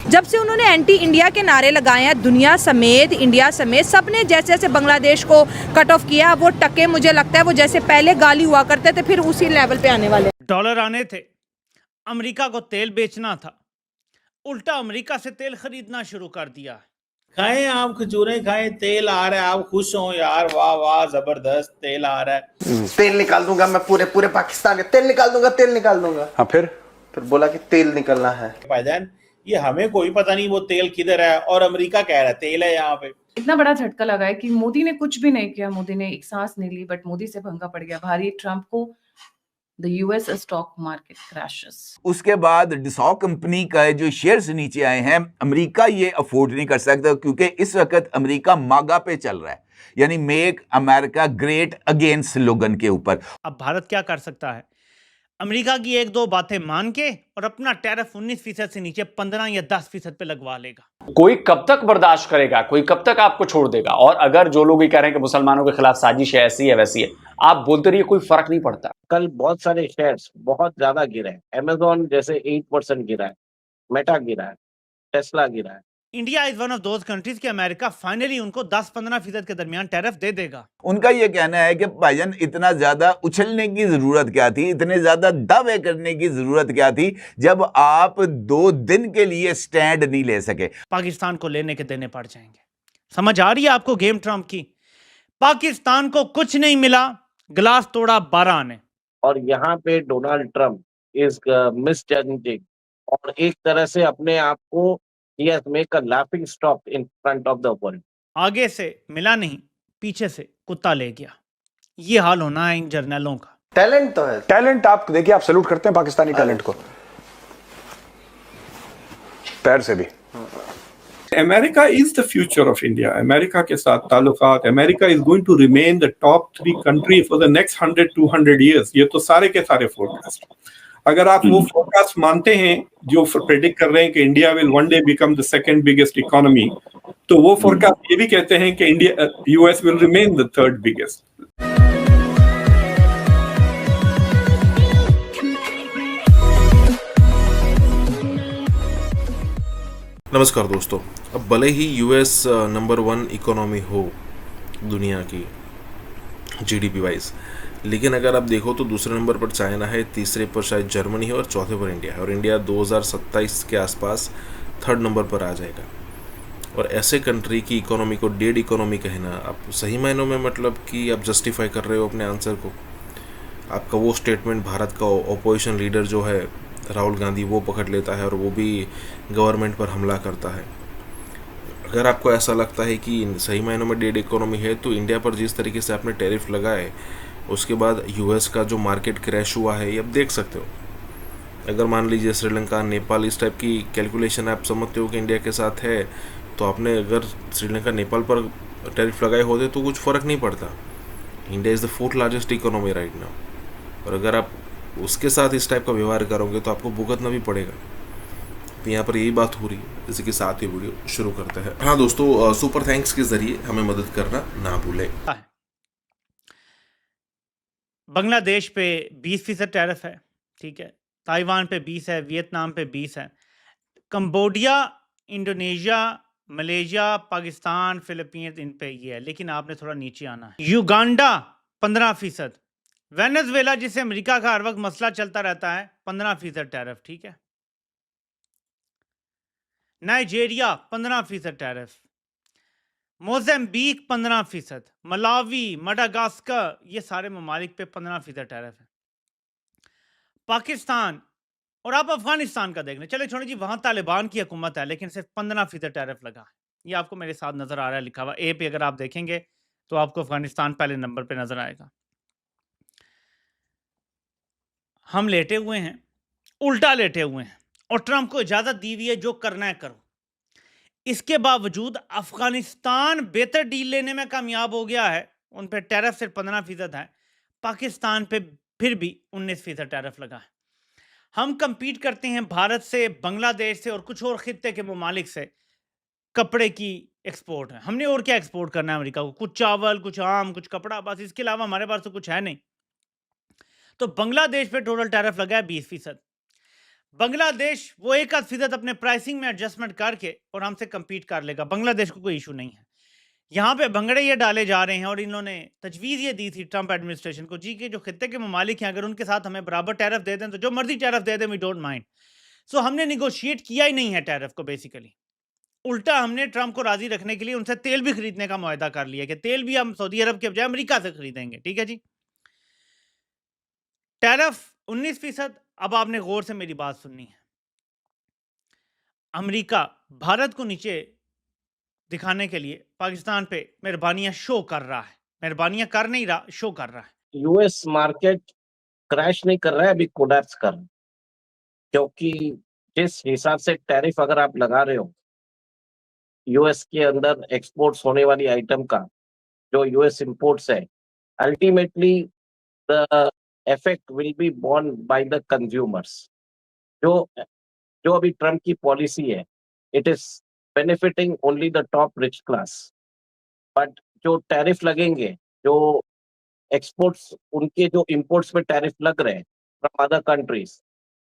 जब से उन्होंने एंटी इंडिया के नारे लगाए हैं, दुनिया समेत, इंडिया समेत सबने जैसे जैसे बांग्लादेश को कट ऑफ किया, वो टके मुझे लगता है वो जैसे पहले गाली हुआ करते थे फिर उसी लेवल पे आने वाले। डॉलर आने थे, अमेरिका को तेल बेचना था, उल्टा अमेरिका से तेल खरीदना शुरू कर दिया। खाएं आप खजूरें खाएं, तेल आ रहा है, आप खुश हो यार, वाह वाह जबरदस्त तेल आ रहा है। तेल निकाल दूंगा मैं, पूरे पूरे पाकिस्तान के तेल निकाल दूंगा, तेल निकाल दूंगा। हाँ फिर बोला कि तेल निकलना है। भाईजान ये हमें कोई पता नहीं वो तेल किधर है, और अमेरिका कह रहा है तेल है यहाँ पे। इतना बड़ा झटका लगा है कि मोदी ने कुछ भी नहीं किया, मोदी ने एक सांस नहीं ली, बट मोदी से भंगा पड़ गया भारी। ट्रंप को the US stock market crashes. उसके बाद डिसॉ कंपनी का जो शेयर्स नीचे आए हैं, अमेरिका ये अफोर्ड नहीं कर सकता क्योंकि इस वक्त अमेरिका मागा पे चल रहा है, यानी make America great again slogan के ऊपर। अब भारत क्या कर सकता है? अमेरिका की एक दो बातें मान के और अपना टैरिफ 19% से नीचे 15 या 10% पे लगवा लेगा। कोई कब तक बर्दाश्त करेगा, कोई कब तक आपको छोड़ देगा? और अगर जो लोग ये कह रहे हैं कि मुसलमानों के खिलाफ साजिश है, ऐसी है वैसी है, आप बोलते रहिए, कोई फर्क नहीं पड़ता। कल बहुत सारे शेयर्स बहुत ज्यादा गिरे हैं। अमेजोन जैसे 8% गिरा है, मेटा गिरा है, टेस्ला गिरा है। India is one of those countries कि अमेरिका फाइनली उनको 10-15% के दरमियान टैरिफ दे देगा। उनका यह कहना है कि भाईजान इतना ज्यादा उछलने की जरूरत क्या थी, इतने ज्यादा दावे करने की जरूरत क्या थी, जब आप 2 दिन के लिए स्टैंड नहीं ले सके। पाकिस्तान को लेने के देने पड़ जाएंगे। समझ आ रही है आपको गेम ट्रम्प की? पाकिस्तान को कुछ नहीं मिला, गिलास तोड़ा 12 आने। और यहाँ पे डोनाल्ड ट्रंप इज मिसजजिंग और एक तरह से अपने आप को he has make a laughing stock in front of the world। आगे से मिला नहीं, पीछे से कुत्ता ले गया। ये हाल होना है इन जर्नलों का। टैलेंट तो है, टैलेंट आप देखिए, आप सैल्यूट करते हैं पाकिस्तानी टैलेंट को, पैर से भी। America is the future of India. America के साथ ताल्लुकात, America is going to remain the top 3 country for the next 100-200 years. ये तो सारे के सारे फोरकास्ट, अगर आप वो फोरकास्ट मानते हैं जो प्रेडिक्ट कर रहे हैं कि India will one day become the second biggest economy, तो वो फोरकास्ट ये भी कहते हैं कि India US will remain the third biggest. नमस्कार दोस्तों, अब भले ही यूएस नंबर 1 इकोनॉमी हो दुनिया की जीडीपी वाइज, लेकिन अगर आप देखो तो दूसरे नंबर पर चाइना है, तीसरे पर शायद जर्मनी है और चौथे पर इंडिया है। और इंडिया 2027 के आसपास 3rd नंबर पर आ जाएगा। और ऐसे कंट्री की इकोनॉमी को डेड इकोनॉमी कहना, आप सही मायनों में मतलब कि आप जस्टिफाई कर रहे हो अपने आंसर को। आपका वो स्टेटमेंट भारत का ओपोजिशन लीडर जो है राहुल गांधी, वो पकड़ लेता है और वो भी गवर्नमेंट पर हमला करता है। अगर आपको ऐसा लगता है कि सही मायनों में डेड इकोनॉमी है, तो इंडिया पर जिस तरीके से आपने टैरिफ लगाए, उसके बाद यूएस का जो मार्केट क्रैश हुआ है, ये आप देख सकते हो। अगर मान लीजिए श्रीलंका, नेपाल, इस टाइप की कैलकुलेशन आप समझते हो कि इंडिया के साथ है, तो आपने अगर श्रीलंका, नेपाल पर टैरिफ लगाए होते तो कुछ फ़र्क नहीं पड़ता। India is the 4th largest economy right now, और अगर आप उसके साथ इस टाइप का व्यवहार करोगे तो आपको भुगतना भी पड़ेगा। तो यहाँ पर यही बात हो रही है। इसी के साथ ही वीडियो शुरू करते हैं। हाँ दोस्तों, सुपर थैंक्स के जरिए हमें मदद करना ना भूलें। बांग्लादेश पे 20% टैरिफ है, ठीक है। ताइवान पे 20 है, वियतनाम पे 20 है। Cambodia, Indonesia, Malaysia, Pakistan, Philippines, इन पे ये है। लेकिन आपने थोड़ा नीचे आना है। युगांडा 15%, वेनेजुएला जिसे अमेरिका का हर वक्त मसला चलता रहता है 15% टैरिफ, ठीक है। नाइजीरिया 15% टैरिफ, मोज़ेम्बिक 15%, मलावी, मडागास्कर, ये सारे ममालिक पे 15% टैरिफ है। पाकिस्तान और आप अफगानिस्तान का देख लें, चले छोड़े जी, वहां तालिबान की हुकूमत है लेकिन सिर्फ 15% टैरिफ लगा है। ये आपको मेरे साथ नजर आ रहा है लिखा हुआ ए पे। अगर आप देखेंगे तो आपको अफगानिस्तान पहले नंबर पे नजर आएगा। हम लेटे हुए हैं, उल्टा लेटे हुए हैं, और ट्रंप को इजाजत दी हुई है जो करना है करो। इसके बावजूद अफगानिस्तान बेहतर डील लेने में कामयाब हो गया है। उन पर टैरिफ सिर्फ 15% है, पाकिस्तान पे फिर भी 19% टैरिफ लगा है। हम कंपीट करते हैं भारत से, बांग्लादेश से और कुछ और खित्ते के ममालिक से। कपड़े की एक्सपोर्ट है, हमने और क्या एक्सपोर्ट करना है अमेरिका को? कुछ चावल, कुछ आम, कुछ कपड़ा, बस। इसके अलावा हमारे पास तो कुछ है नहीं। तो बांग्लादेश पे टोटल टैरिफ लगा है 20%। बांग्लादेश वो 1% अपने प्राइसिंग में एडजस्टमेंट करके और हमसे compete कर लेगा। बांग्लादेश को कोई इशू नहीं है। यहाँ पे भंगड़े ये डाले जा रहे हैं और इन्होंने तजवीज़ ये दी थी ट्रंप एडमिनिस्ट्रेशन को जी कि जो खित्ते के ममालिक हैं अगर उनके साथ हमें बराबर टैरिफ दे दें तो जो मर्जी टैरिफ दे दें वी डोंट माइंड। सो हमने निगोशिएट किया ही नहीं है टैरिफ को बेसिकली। उल्टा हमने ट्रंप को राजी रखने के लिए उनसे तेल भी खरीदने का मुआहदा कर लिया कि तेल भी हम सऊदी अरब के बजाय अमेरिका से खरीदेंगे। ठीक है जी। टैरिफ 19%। अब आपने गौर से मेरी बात सुननी है। अमेरिका भारत को नीचे दिखाने के लिए पाकिस्तान पे मेहरबानियां शो कर रहा है। मेहरबानियां कर नहीं रहा, शो कर रहा है। यूएस मार्केट क्रैश नहीं कर रहा है, अभी कोलैप्स कर रहा है, क्योंकि जिस हिसाब से टैरिफ अगर आप लगा रहे हो यूएस के अंदर एक्सपोर्ट्स होने वाली आइटम का जो यूएस इंपोर्ट्स है, ultimately the effect will be borne by the consumers. जो अभी ट्रम्प की पॉलिसी है, it is benefiting only the top rich class, but जो टैरिफ लगेंगे, जो एक्सपोर्ट्स उनके जो इंपोर्ट्स पे टैरिफ लग रहे हैं from other countries,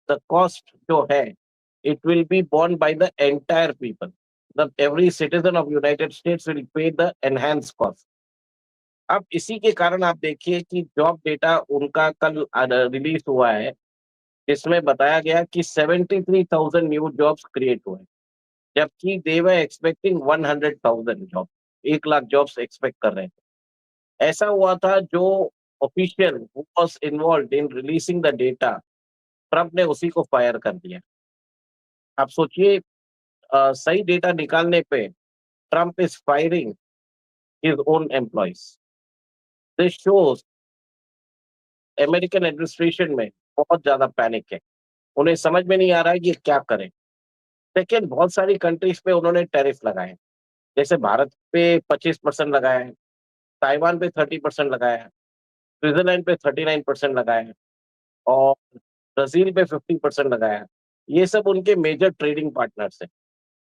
the cost जो है it will be borne by the entire people. Every citizen of United States will pay the enhance cost. अब इसी के कारण आप देखिए कि जॉब डेटा उनका कल रिलीज हुआ है, जिसमें बताया गया कि 73,000 न्यू जॉब्स क्रिएट हुए, जबकि they were expecting 100,000 job, 1 lakh jobs expect कर रहे थे। ऐसा हुआ था, जो official who was involved in releasing the data, Trump ने उसी को फायर कर दिया। आप सोचिए, सही डेटा निकालने पे Trump is firing his own employees. This shows American administration में बहुत ज्यादा पैनिक है, उन्हें समझ में नहीं आ रहा है कि क्या करें। सेकेंड, बहुत सारी कंट्रीज पे उन्होंने टैरिफ लगाए, जैसे भारत पे 25% लगाया है, ताइवान पे 30% लगाया है, स्विट्जरलैंड पे 39% लगाया है और ब्राजील पे 50% लगाया है। ये सब उनके मेजर ट्रेडिंग पार्टनर्स हैं।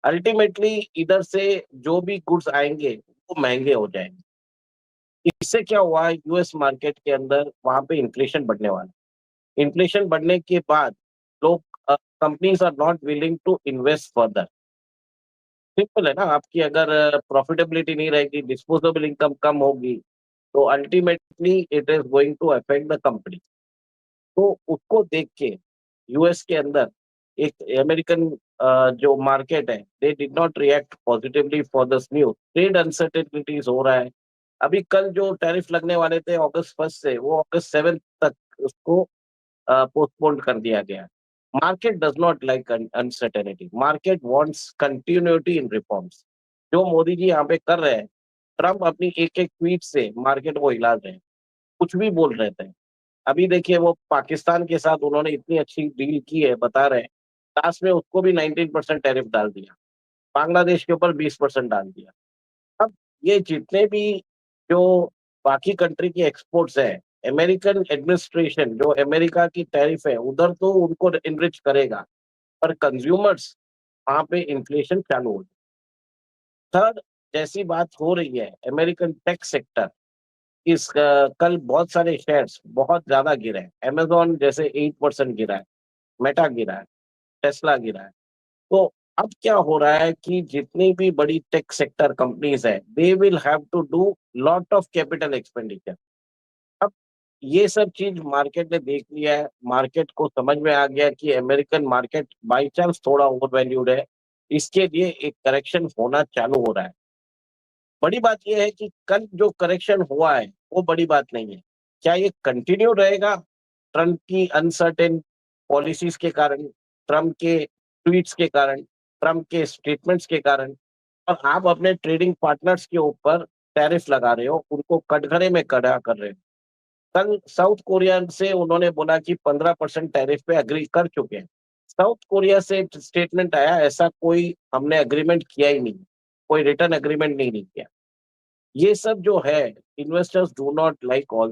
अल्टीमेटली इधर से जो भी गुड्स आएंगे वो महंगे हो जाएंगे। इससे क्या हुआ, यूएस मार्केट के अंदर वहां पे इन्फ्लेशन बढ़ने वाला। इन्फ्लेशन बढ़ने के बाद लोग, companies are not willing to invest further. Simple है ना, आपकी अगर प्रॉफिटेबिलिटी नहीं रहेगी, डिस्पोजेबल इनकम कम होगी, तो ultimately it is going to affect the company. तो उसको देख के यूएस के अंदर एक अमेरिकन जो मार्केट है, they did not react positively for this news. Trade uncertainties हो रहा है। अभी कल जो टैरिफ लगने वाले थे अगस्त 1 से, वो अगस्त 7 तक उसको पोस्टपोन कर दिया गया। Market does not like uncertainty, market wants continuity in reforms. जो मोदी जी यहाँ पे कर रहे हैं, ट्रम्प अपनी एक एक ट्वीट से मार्केट को हिला रहे हैं, कुछ भी बोल रहे थे। अभी देखिए, वो पाकिस्तान के साथ उन्होंने इतनी अच्छी डील की है, बता रहे हैं, लास्ट में उसको भी 19% टैरिफ डाल दिया, बांग्लादेश के ऊपर 20% डाल दिया। अब ये जितने भी जो बाकी कंट्री की एक्सपोर्ट्स है, अमेरिकन एडमिनिस्ट्रेशन जो अमेरिका की टैरिफ है उधर तो उनको इनरिच करेगा, पर कंज्यूमर्स वहां पे इन्फ्लेशन चालू हो जाए। थर्ड, जैसी बात हो रही है, अमेरिकन टेक सेक्टर इस कल बहुत सारे शेयर्स बहुत ज्यादा गिरे हैं। अमेजोन जैसे 8% गिरा है, मेटा गिरा है, टेस्ला गिरा है। तो अब क्या हो रहा है कि जितनी भी बड़ी टेक सेक्टर कंपनीज है, they will have to do lot of capital expenditure. अब ये सब चीज मार्केट ने देख लिया है, मार्केट को समझ में आ गया कि अमेरिकन मार्केट बाई चांस थोड़ा ओवर वैल्यूड है, इसके लिए एक करेक्शन होना चालू हो रहा है। बड़ी बात यह है कि कल जो करेक्शन हुआ है वो बड़ी बात नहीं है, क्या ये कंटिन्यू रहेगा ट्रम्प की अनसर्टेन पॉलिसीज के कारण, ट्रम्प के ट्वीट्स के कारण, ट्रम्प के स्टेटमेंट्स के कारण, और आप अपने ट्रेडिंग पार्टनर्स के ऊपर टैरिफ लगा रहे हो, उनको कटघरे में खड़ा कर रहे हो। कल साउथ कोरिया से उन्होंने बोला कि 15% टैरिफ पे एग्री कर चुके हैं। साउथ कोरिया से स्टेटमेंट आया, ऐसा कोई हमने एग्रीमेंट किया ही नहीं, कोई रिटर्न एग्रीमेंट नहीं किया। ये सब जो है, investors do not like all